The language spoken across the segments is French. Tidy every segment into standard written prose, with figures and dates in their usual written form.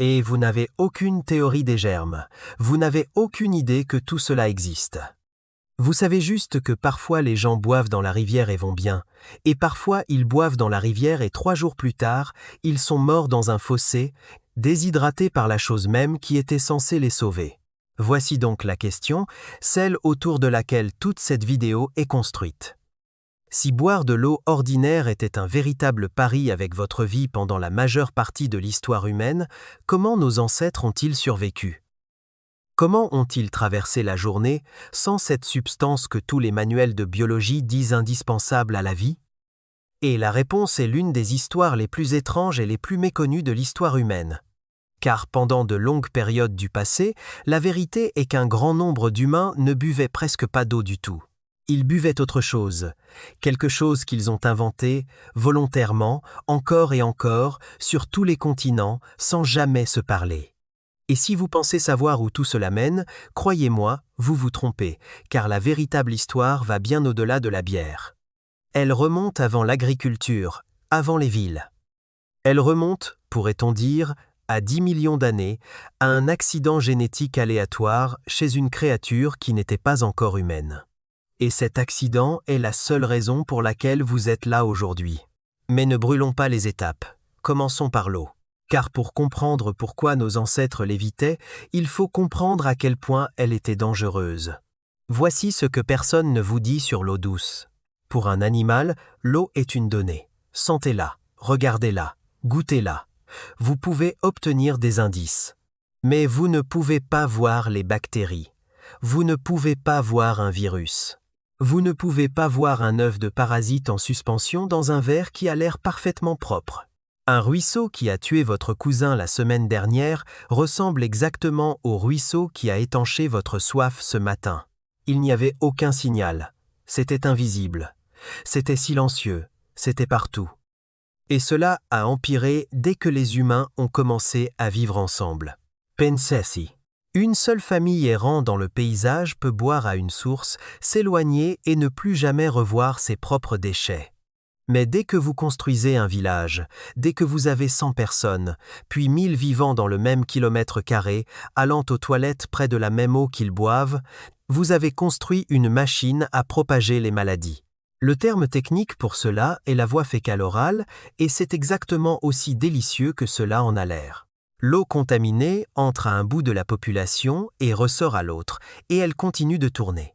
Et vous n'avez aucune théorie des germes. Vous n'avez aucune idée que tout cela existe. Vous savez juste que parfois les gens boivent dans la rivière et vont bien, et parfois ils boivent dans la rivière et 3 jours plus tard, ils sont morts dans un fossé, déshydratés par la chose même qui était censée les sauver. Voici donc la question, celle autour de laquelle toute cette vidéo est construite. Si boire de l'eau ordinaire était un véritable pari avec votre vie pendant la majeure partie de l'histoire humaine, comment nos ancêtres ont-ils survécu ? Comment ont-ils traversé la journée sans cette substance que tous les manuels de biologie disent indispensable à la vie ? Et la réponse est l'une des histoires les plus étranges et les plus méconnues de l'histoire humaine. Car pendant de longues périodes du passé, la vérité est qu'un grand nombre d'humains ne buvaient presque pas d'eau du tout. Ils buvaient autre chose, quelque chose qu'ils ont inventé, volontairement, encore et encore, sur tous les continents, sans jamais se parler. Et si vous pensez savoir où tout cela mène, croyez-moi, vous vous trompez, car la véritable histoire va bien au-delà de la bière. Elle remonte avant l'agriculture, avant les villes. Elle remonte, pourrait-on dire, à 10 millions d'années, à un accident génétique aléatoire chez une créature qui n'était pas encore humaine. Et cet accident est la seule raison pour laquelle vous êtes là aujourd'hui. Mais ne brûlons pas les étapes. Commençons par l'eau. Car pour comprendre pourquoi nos ancêtres l'évitaient, il faut comprendre à quel point elle était dangereuse. Voici ce que personne ne vous dit sur l'eau douce. Pour un animal, l'eau est une donnée. Sentez-la, regardez-la, goûtez-la. Vous pouvez obtenir des indices. Mais vous ne pouvez pas voir les bactéries. Vous ne pouvez pas voir un virus. Vous ne pouvez pas voir un œuf de parasite en suspension dans un verre qui a l'air parfaitement propre. Un ruisseau qui a tué votre cousin la semaine dernière ressemble exactement au ruisseau qui a étanché votre soif ce matin. Il n'y avait aucun signal. C'était invisible. C'était silencieux. C'était partout. Et cela a empiré dès que les humains ont commencé à vivre ensemble. Pensez-y. Une seule famille errant dans le paysage peut boire à une source, s'éloigner et ne plus jamais revoir ses propres déchets. Mais dès que vous construisez un village, dès que vous avez 100 personnes, puis 1000 vivant dans le même kilomètre carré, allant aux toilettes près de la même eau qu'ils boivent, vous avez construit une machine à propager les maladies. Le terme technique pour cela est la voie fécale-orale, et c'est exactement aussi délicieux que cela en a l'air. L'eau contaminée entre à un bout de la population et ressort à l'autre, et elle continue de tourner.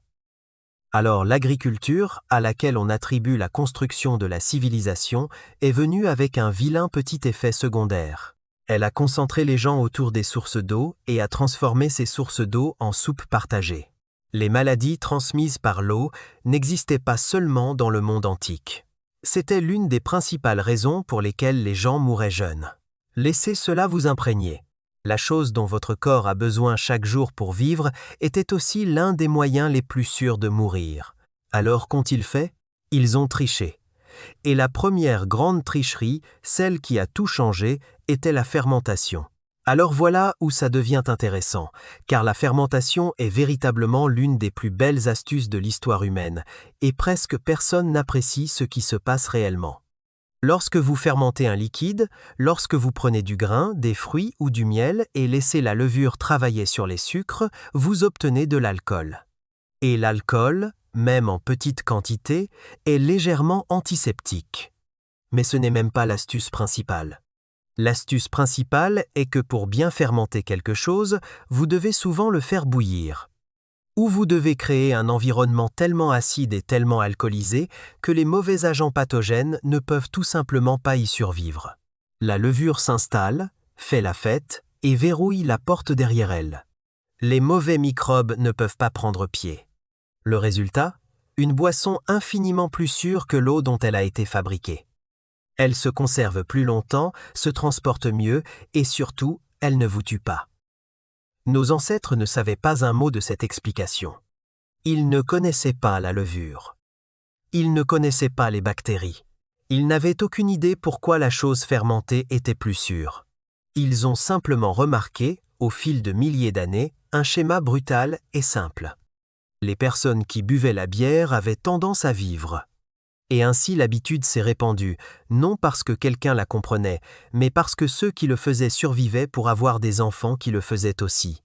Alors l'agriculture, à laquelle on attribue la construction de la civilisation, est venue avec un vilain petit effet secondaire. Elle a concentré les gens autour des sources d'eau et a transformé ces sources d'eau en soupe partagée. Les maladies transmises par l'eau n'existaient pas seulement dans le monde antique. C'était l'une des principales raisons pour lesquelles les gens mouraient jeunes. Laissez cela vous imprégner. La chose dont votre corps a besoin chaque jour pour vivre était aussi l'un des moyens les plus sûrs de mourir. Alors qu'ont-ils fait ? Ils ont triché. Et la première grande tricherie, celle qui a tout changé, était la fermentation. Alors voilà où ça devient intéressant, car la fermentation est véritablement l'une des plus belles astuces de l'histoire humaine, et presque personne n'apprécie ce qui se passe réellement. Lorsque vous fermentez un liquide, lorsque vous prenez du grain, des fruits ou du miel et laissez la levure travailler sur les sucres, vous obtenez de l'alcool. Et l'alcool, même en petite quantité, est légèrement antiseptique. Mais ce n'est même pas l'astuce principale. L'astuce principale est que pour bien fermenter quelque chose, vous devez souvent le faire bouillir. Ou vous devez créer un environnement tellement acide et tellement alcoolisé que les mauvais agents pathogènes ne peuvent tout simplement pas y survivre. La levure s'installe, fait la fête et verrouille la porte derrière elle. Les mauvais microbes ne peuvent pas prendre pied. Le résultat ? Une boisson infiniment plus sûre que l'eau dont elle a été fabriquée. Elle se conserve plus longtemps, se transporte mieux et surtout, elle ne vous tue pas. Nos ancêtres ne savaient pas un mot de cette explication. Ils ne connaissaient pas la levure. Ils ne connaissaient pas les bactéries. Ils n'avaient aucune idée pourquoi la chose fermentée était plus sûre. Ils ont simplement remarqué, au fil de milliers d'années, un schéma brutal et simple. Les personnes qui buvaient la bière avaient tendance à vivre. Et ainsi l'habitude s'est répandue, non parce que quelqu'un la comprenait, mais parce que ceux qui le faisaient survivaient pour avoir des enfants qui le faisaient aussi.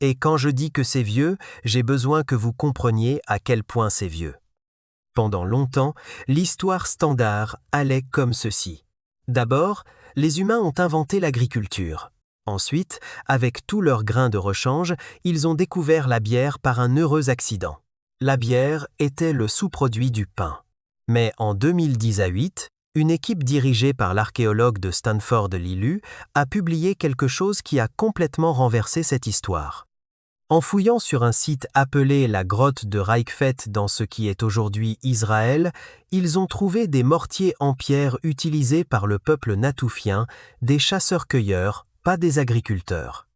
Et quand je dis que c'est vieux, j'ai besoin que vous compreniez à quel point c'est vieux. Pendant longtemps, l'histoire standard allait comme ceci. D'abord, les humains ont inventé l'agriculture. Ensuite, avec tous leurs grains de rechange, ils ont découvert la bière par un heureux accident. La bière était le sous-produit du pain. Mais en 2018, une équipe dirigée par l'archéologue de Stanford Lilu a publié quelque chose qui a complètement renversé cette histoire. En fouillant sur un site appelé la grotte de Reichfet dans ce qui est aujourd'hui Israël, ils ont trouvé des mortiers en pierre utilisés par le peuple natoufien, des chasseurs-cueilleurs, pas des agriculteurs.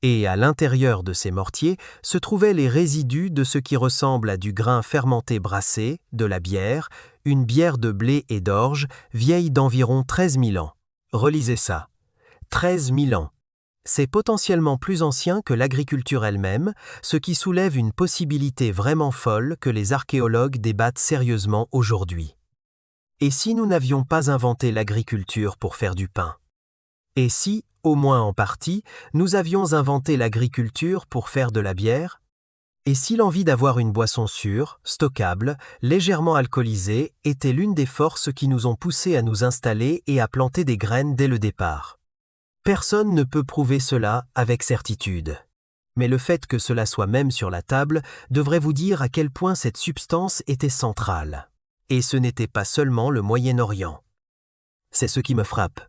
Et à l'intérieur de ces mortiers se trouvaient les résidus de ce qui ressemble à du grain fermenté brassé, de la bière, une bière de blé et d'orge, vieille d'environ 13 000 ans. Relisez ça. 13 000 ans. C'est potentiellement plus ancien que l'agriculture elle-même, ce qui soulève une possibilité vraiment folle que les archéologues débattent sérieusement aujourd'hui. Et si nous n'avions pas inventé l'agriculture pour faire du pain? Et si, au moins en partie, nous avions inventé l'agriculture pour faire de la bière? Et si l'envie d'avoir une boisson sûre, stockable, légèrement alcoolisée était l'une des forces qui nous ont poussés à nous installer et à planter des graines dès le départ? Personne ne peut prouver cela avec certitude. Mais le fait que cela soit même sur la table devrait vous dire à quel point cette substance était centrale. Et ce n'était pas seulement le Moyen-Orient. C'est ce qui me frappe.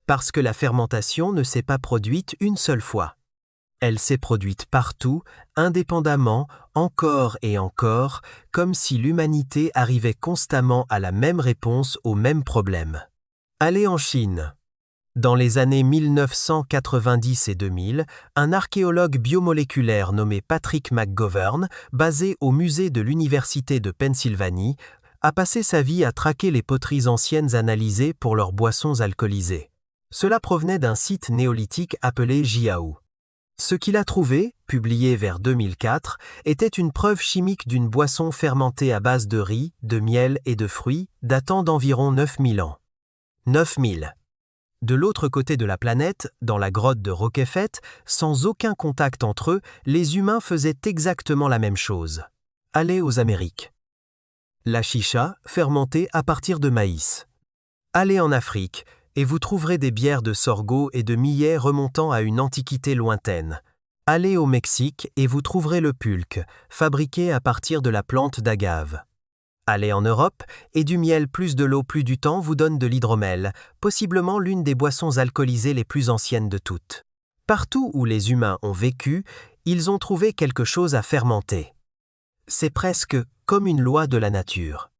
Parce que la fermentation ne s'est pas produite une seule fois. Elle s'est produite partout, indépendamment, encore et encore, comme si l'humanité arrivait constamment à la même réponse au même problème. Allez en Chine. Dans les années 1990 et 2000, un archéologue biomoléculaire nommé Patrick McGovern, basé au musée de l'Université de Pennsylvanie, a passé sa vie à traquer les poteries anciennes analysées pour leurs boissons alcoolisées. Cela provenait d'un site néolithique appelé Jiao. Ce qu'il a trouvé, publié vers 2004, était une preuve chimique d'une boisson fermentée à base de riz, de miel et de fruits, datant d'environ 9000 ans. 9000. De l'autre côté de la planète, dans la grotte de Roquefet, sans aucun contact entre eux, les humains faisaient exactement la même chose. Allez aux Amériques. La chicha, fermentée à partir de maïs. Allez en Afrique, et vous trouverez des bières de sorgho et de millet remontant à une antiquité lointaine. Allez au Mexique et vous trouverez le pulque, fabriqué à partir de la plante d'agave. Allez en Europe, et du miel plus de l'eau plus du temps vous donne de l'hydromel, possiblement l'une des boissons alcoolisées les plus anciennes de toutes. Partout où les humains ont vécu, ils ont trouvé quelque chose à fermenter. C'est presque comme une loi de la nature.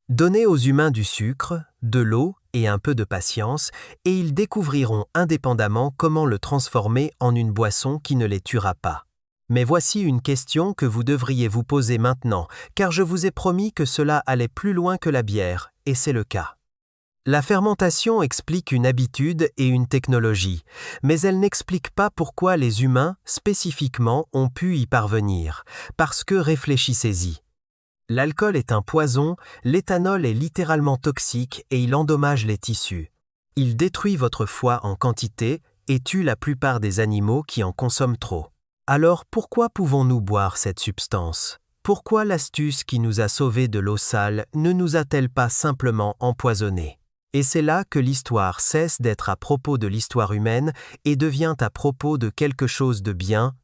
Donnez aux humains du sucre, de l'eau et un peu de patience, et ils découvriront indépendamment comment le transformer en une boisson qui ne les tuera pas. Mais voici une question que vous devriez vous poser maintenant, car je vous ai promis que cela allait plus loin que la bière, et c'est le cas. La fermentation explique une habitude et une technologie, mais elle n'explique pas pourquoi les humains, spécifiquement, ont pu y parvenir, parce que réfléchissez-y. L'alcool est un poison, l'éthanol est littéralement toxique et il endommage les tissus. Il détruit votre foie en quantité et tue la plupart des animaux qui en consomment trop. Alors pourquoi pouvons-nous boire cette substance? Pourquoi l'astuce qui nous a sauvés de l'eau sale ne nous a-t-elle pas simplement empoisonnés? Et c'est là que l'histoire cesse d'être à propos de l'histoire humaine et devient à propos de quelque chose de bien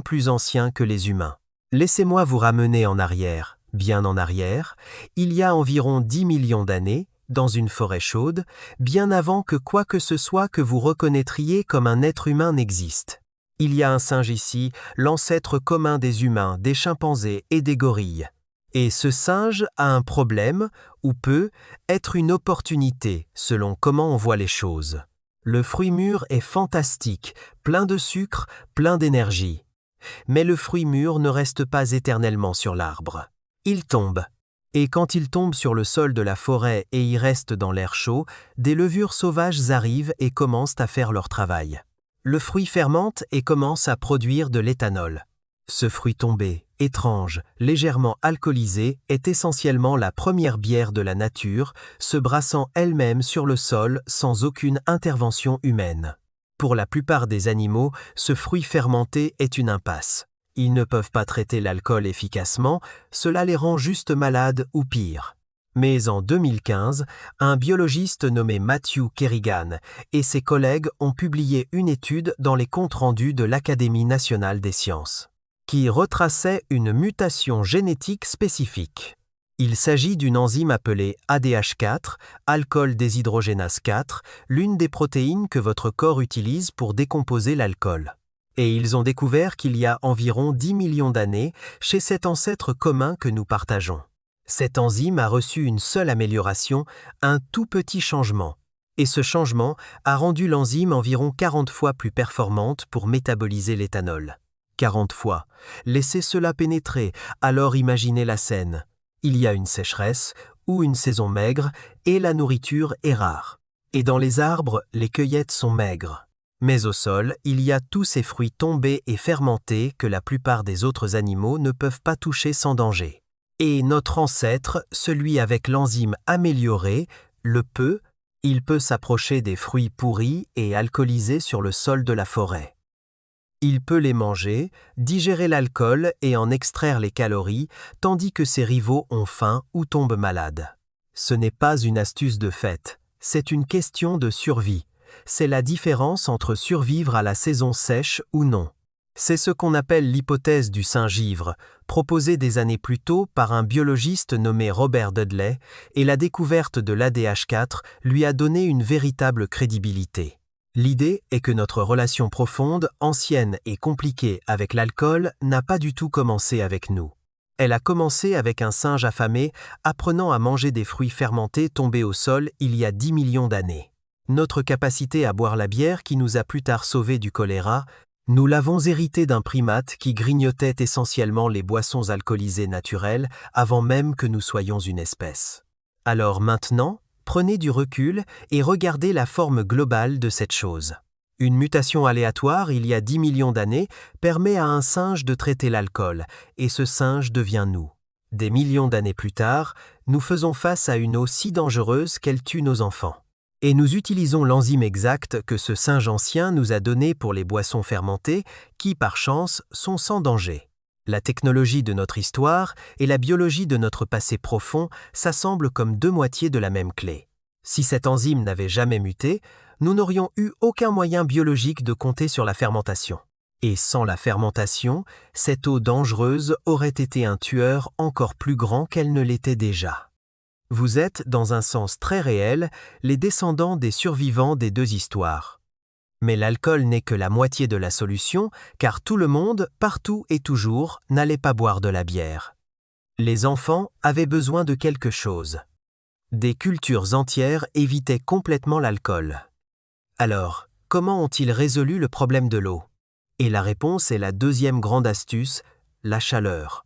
plus ancien que les humains. Laissez-moi vous ramener en arrière. Bien en arrière, il y a environ 10 millions d'années, dans une forêt chaude, bien avant que quoi que ce soit que vous reconnaîtriez comme un être humain n'existe. Il y a un singe ici, l'ancêtre commun des humains, des chimpanzés et des gorilles. Et ce singe a un problème, ou peut, être une opportunité, selon comment on voit les choses. Le fruit mûr est fantastique, plein de sucre, plein d'énergie. Mais le fruit mûr ne reste pas éternellement sur l'arbre. Il tombe. Et quand il tombe sur le sol de la forêt et y reste dans l'air chaud, des levures sauvages arrivent et commencent à faire leur travail. Le fruit fermente et commence à produire de l'éthanol. Ce fruit tombé, étrange, légèrement alcoolisé, est essentiellement la première bière de la nature, se brassant elle-même sur le sol sans aucune intervention humaine. Pour la plupart des animaux, ce fruit fermenté est une impasse. Ils ne peuvent pas traiter l'alcool efficacement, cela les rend juste malades ou pire. Mais en 2015, un biologiste nommé Matthew Kerrigan et ses collègues ont publié une étude dans les comptes rendus de l'Académie nationale des sciences, qui retraçait une mutation génétique spécifique. Il s'agit d'une enzyme appelée ADH4, alcool déshydrogénase 4, l'une des protéines que votre corps utilise pour décomposer l'alcool. Et ils ont découvert qu'il y a environ 10 millions d'années chez cet ancêtre commun que nous partageons. Cette enzyme a reçu une seule amélioration, un tout petit changement. Et ce changement a rendu l'enzyme environ 40 fois plus performante pour métaboliser l'éthanol. 40 fois. Laissez cela pénétrer, alors imaginez la scène. Il y a une sécheresse ou une saison maigre et la nourriture est rare. Et dans les arbres, les cueillettes sont maigres. Mais au sol, il y a tous ces fruits tombés et fermentés que la plupart des autres animaux ne peuvent pas toucher sans danger. Et notre ancêtre, celui avec l'enzyme améliorée, il peut s'approcher des fruits pourris et alcoolisés sur le sol de la forêt. Il peut les manger, digérer l'alcool et en extraire les calories, tandis que ses rivaux ont faim ou tombent malades. Ce n'est pas une astuce de fête, c'est une question de survie. C'est la différence entre survivre à la saison sèche ou non. C'est ce qu'on appelle l'hypothèse du singe-ivre, proposée des années plus tôt par un biologiste nommé Robert Dudley, et la découverte de l'ADH4 lui a donné une véritable crédibilité. L'idée est que notre relation profonde, ancienne et compliquée avec l'alcool n'a pas du tout commencé avec nous. Elle a commencé avec un singe affamé apprenant à manger des fruits fermentés tombés au sol il y a 10 millions d'années. Notre capacité à boire la bière qui nous a plus tard sauvés du choléra, nous l'avons héritée d'un primate qui grignotait essentiellement les boissons alcoolisées naturelles avant même que nous soyons une espèce. Alors maintenant, prenez du recul et regardez la forme globale de cette chose. Une mutation aléatoire il y a 10 millions d'années permet à un singe de traiter l'alcool, et ce singe devient nous. Des millions d'années plus tard, nous faisons face à une eau si dangereuse qu'elle tue nos enfants. Et nous utilisons l'enzyme exacte que ce singe ancien nous a donnée pour les boissons fermentées qui, par chance, sont sans danger. La technologie de notre histoire et la biologie de notre passé profond s'assemblent comme deux moitiés de la même clé. Si cette enzyme n'avait jamais muté, nous n'aurions eu aucun moyen biologique de compter sur la fermentation. Et sans la fermentation, cette eau dangereuse aurait été un tueur encore plus grand qu'elle ne l'était déjà. Vous êtes, dans un sens très réel, les descendants des survivants des deux histoires. Mais l'alcool n'est que la moitié de la solution, car tout le monde, partout et toujours, n'allait pas boire de la bière. Les enfants avaient besoin de quelque chose. Des cultures entières évitaient complètement l'alcool. Alors, comment ont-ils résolu le problème de l'eau? Et la réponse est la deuxième grande astuce, la chaleur.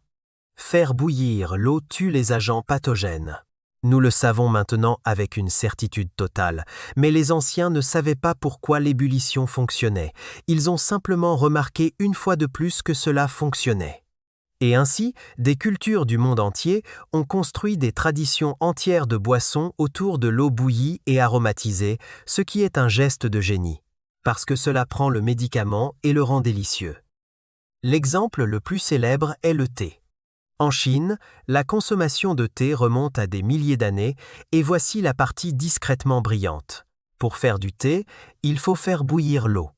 Faire bouillir l'eau tue les agents pathogènes. Nous le savons maintenant avec une certitude totale, mais les anciens ne savaient pas pourquoi l'ébullition fonctionnait. Ils ont simplement remarqué une fois de plus que cela fonctionnait. Et ainsi, des cultures du monde entier ont construit des traditions entières de boissons autour de l'eau bouillie et aromatisée, ce qui est un geste de génie, parce que cela prend le médicament et le rend délicieux. L'exemple le plus célèbre est le thé. En Chine, la consommation de thé remonte à des milliers d'années et voici la partie discrètement brillante. Pour faire du thé, il faut faire bouillir l'eau.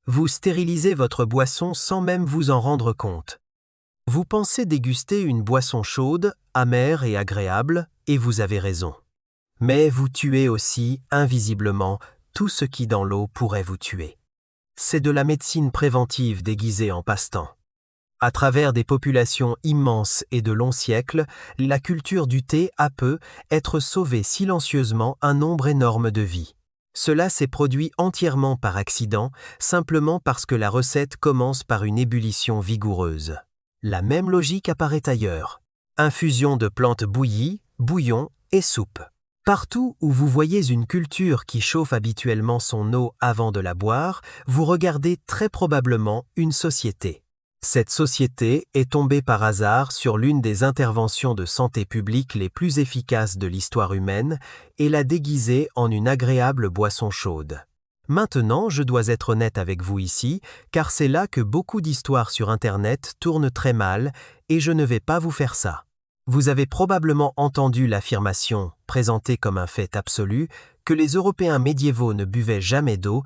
Vous stérilisez votre boisson sans même vous en rendre compte. Vous pensez déguster une boisson chaude, amère et agréable, et vous avez raison. Mais vous tuez aussi, invisiblement, tout ce qui dans l'eau pourrait vous tuer. C'est de la médecine préventive déguisée en passe-temps. À travers des populations immenses et de longs siècles, la culture du thé a pu être sauvée silencieusement un nombre énorme de vies. Cela s'est produit entièrement par accident, simplement parce que la recette commence par une ébullition vigoureuse. La même logique apparaît ailleurs. Infusion de plantes bouillies, bouillon et soupe. Partout où vous voyez une culture qui chauffe habituellement son eau avant de la boire, vous regardez très probablement une société. Cette société est tombée par hasard sur l'une des interventions de santé publique les plus efficaces de l'histoire humaine et l'a déguisée en une agréable boisson chaude. Maintenant, je dois être honnête avec vous ici, car c'est là que beaucoup d'histoires sur Internet tournent très mal, et je ne vais pas vous faire ça. Vous avez probablement entendu l'affirmation, présentée comme un fait absolu, que les Européens médiévaux ne buvaient jamais d'eau,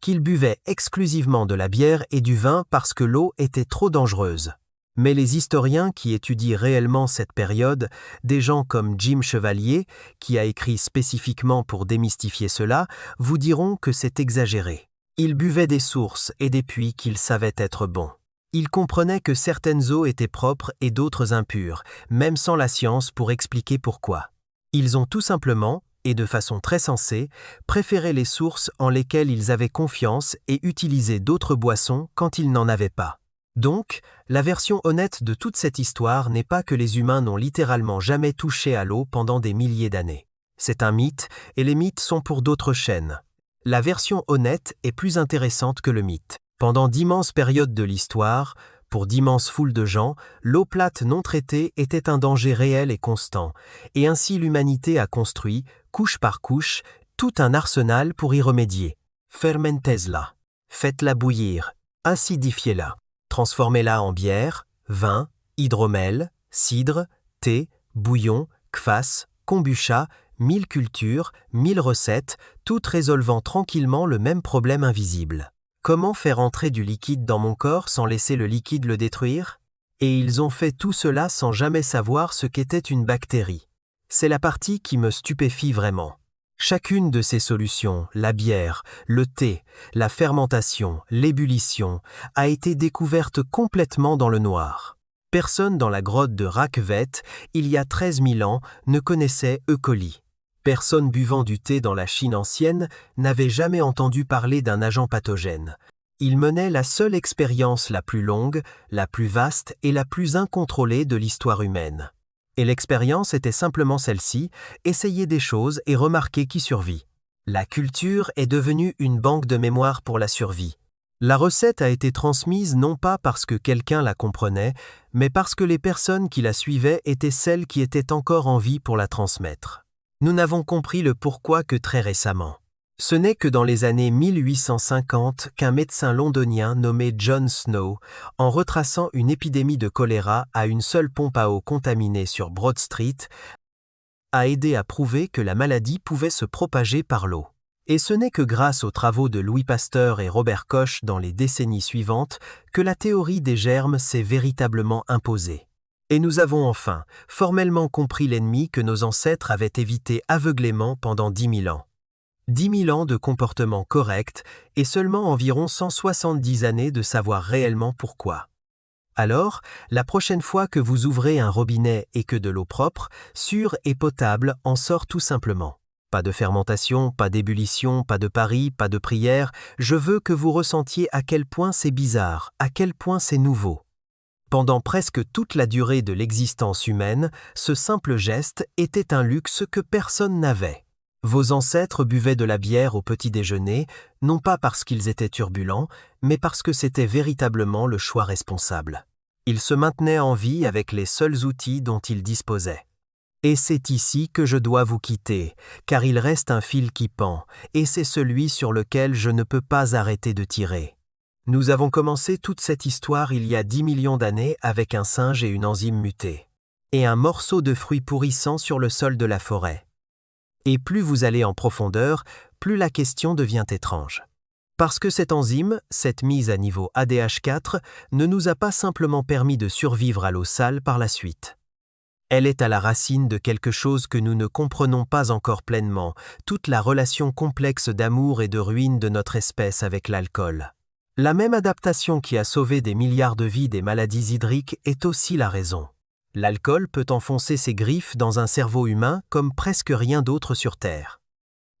qu'ils buvaient exclusivement de la bière et du vin parce que l'eau était trop dangereuse. Mais les historiens qui étudient réellement cette période, des gens comme Jim Chevalier, qui a écrit spécifiquement pour démystifier cela, vous diront que c'est exagéré. Ils buvaient des sources et des puits qu'ils savaient être bons. Ils comprenaient que certaines eaux étaient propres et d'autres impures, même sans la science pour expliquer pourquoi. Ils ont tout simplement, et de façon très sensée, préféré les sources en lesquelles ils avaient confiance et utilisé d'autres boissons quand ils n'en avaient pas. Donc, la version honnête de toute cette histoire n'est pas que les humains n'ont littéralement jamais touché à l'eau pendant des milliers d'années. C'est un mythe, et les mythes sont pour d'autres chaînes. La version honnête est plus intéressante que le mythe. Pendant d'immenses périodes de l'histoire, pour d'immenses foules de gens, l'eau plate non traitée était un danger réel et constant, et ainsi l'humanité a construit, couche par couche, tout un arsenal pour y remédier. Fermentez-la. Faites-la bouillir. Acidifiez-la. Transformez-la en bière, vin, hydromel, cidre, thé, bouillon, kvass, kombucha, 1000 cultures, 1000 recettes, toutes résolvant tranquillement le même problème invisible. Comment faire entrer du liquide dans mon corps sans laisser le liquide le détruire? Et ils ont fait tout cela sans jamais savoir ce qu'était une bactérie. C'est la partie qui me stupéfie vraiment. Chacune de ces solutions, la bière, le thé, la fermentation, l'ébullition, a été découverte complètement dans le noir. Personne dans la grotte de Rakvet, il y a 13 000 ans, ne connaissait E. coli. Personne buvant du thé dans la Chine ancienne n'avait jamais entendu parler d'un agent pathogène. Il menait la seule expérience la plus longue, la plus vaste et la plus incontrôlée de l'histoire humaine. Et l'expérience était simplement celle-ci, essayer des choses et remarquer qui survit. La culture est devenue une banque de mémoire pour la survie. La recette a été transmise non pas parce que quelqu'un la comprenait, mais parce que les personnes qui la suivaient étaient celles qui étaient encore en vie pour la transmettre. Nous n'avons compris le pourquoi que très récemment. Ce n'est que dans les années 1850 qu'un médecin londonien nommé John Snow, en retraçant une épidémie de choléra à une seule pompe à eau contaminée sur Broad Street, a aidé à prouver que la maladie pouvait se propager par l'eau. Et ce n'est que grâce aux travaux de Louis Pasteur et Robert Koch dans les décennies suivantes que la théorie des germes s'est véritablement imposée. Et nous avons enfin formellement compris l'ennemi que nos ancêtres avaient évité aveuglément pendant 10 000 ans. 10 000 ans de comportement correct et seulement environ 170 années de savoir réellement pourquoi. Alors, la prochaine fois que vous ouvrez un robinet et que de l'eau propre, sûre et potable en sort tout simplement. Pas de fermentation, pas d'ébullition, pas de pari, pas de prière, je veux que vous ressentiez à quel point c'est bizarre, à quel point c'est nouveau. Pendant presque toute la durée de l'existence humaine, ce simple geste était un luxe que personne n'avait. Vos ancêtres buvaient de la bière au petit déjeuner, non pas parce qu'ils étaient turbulents, mais parce que c'était véritablement le choix responsable. Ils se maintenaient en vie avec les seuls outils dont ils disposaient. Et c'est ici que je dois vous quitter, car il reste un fil qui pend, et c'est celui sur lequel je ne peux pas arrêter de tirer. Nous avons commencé toute cette histoire il y a 10 millions d'années avec un singe et une enzyme mutée, et un morceau de fruit pourrissant sur le sol de la forêt. Et plus vous allez en profondeur, plus la question devient étrange. Parce que cette enzyme, cette mise à niveau ADH4, ne nous a pas simplement permis de survivre à l'eau sale par la suite. Elle est à la racine de quelque chose que nous ne comprenons pas encore pleinement, toute la relation complexe d'amour et de ruine de notre espèce avec l'alcool. La même adaptation qui a sauvé des milliards de vies des maladies hydriques est aussi la raison. L'alcool peut enfoncer ses griffes dans un cerveau humain comme presque rien d'autre sur Terre.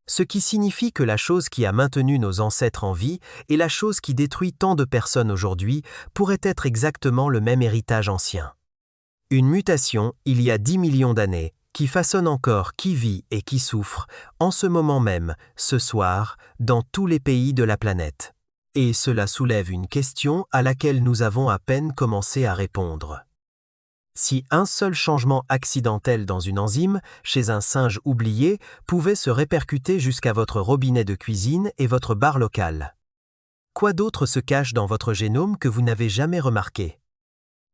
Ce qui signifie que la chose qui a maintenu nos ancêtres en vie et la chose qui détruit tant de personnes aujourd'hui pourrait être exactement le même héritage ancien. Une mutation, il y a 10 millions d'années, qui façonne encore qui vit et qui souffre, en ce moment même, ce soir, dans tous les pays de la planète. Et cela soulève une question à laquelle nous avons à peine commencé à répondre. Si un seul changement accidentel dans une enzyme, chez un singe oublié, pouvait se répercuter jusqu'à votre robinet de cuisine et votre bar local. Quoi d'autre se cache dans votre génome que vous n'avez jamais remarqué?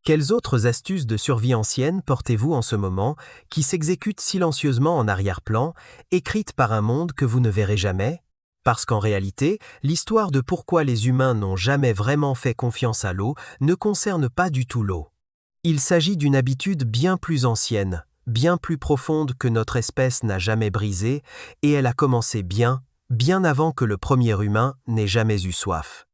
Quelles autres astuces de survie anciennes portez-vous en ce moment, qui s'exécutent silencieusement en arrière-plan, écrites par un monde que vous ne verrez jamais? Parce qu'en réalité, l'histoire de pourquoi les humains n'ont jamais vraiment fait confiance à l'eau ne concerne pas du tout l'eau. Il s'agit d'une habitude bien plus ancienne, bien plus profonde que notre espèce n'a jamais brisée, et elle a commencé bien avant que le premier humain n'ait jamais eu soif.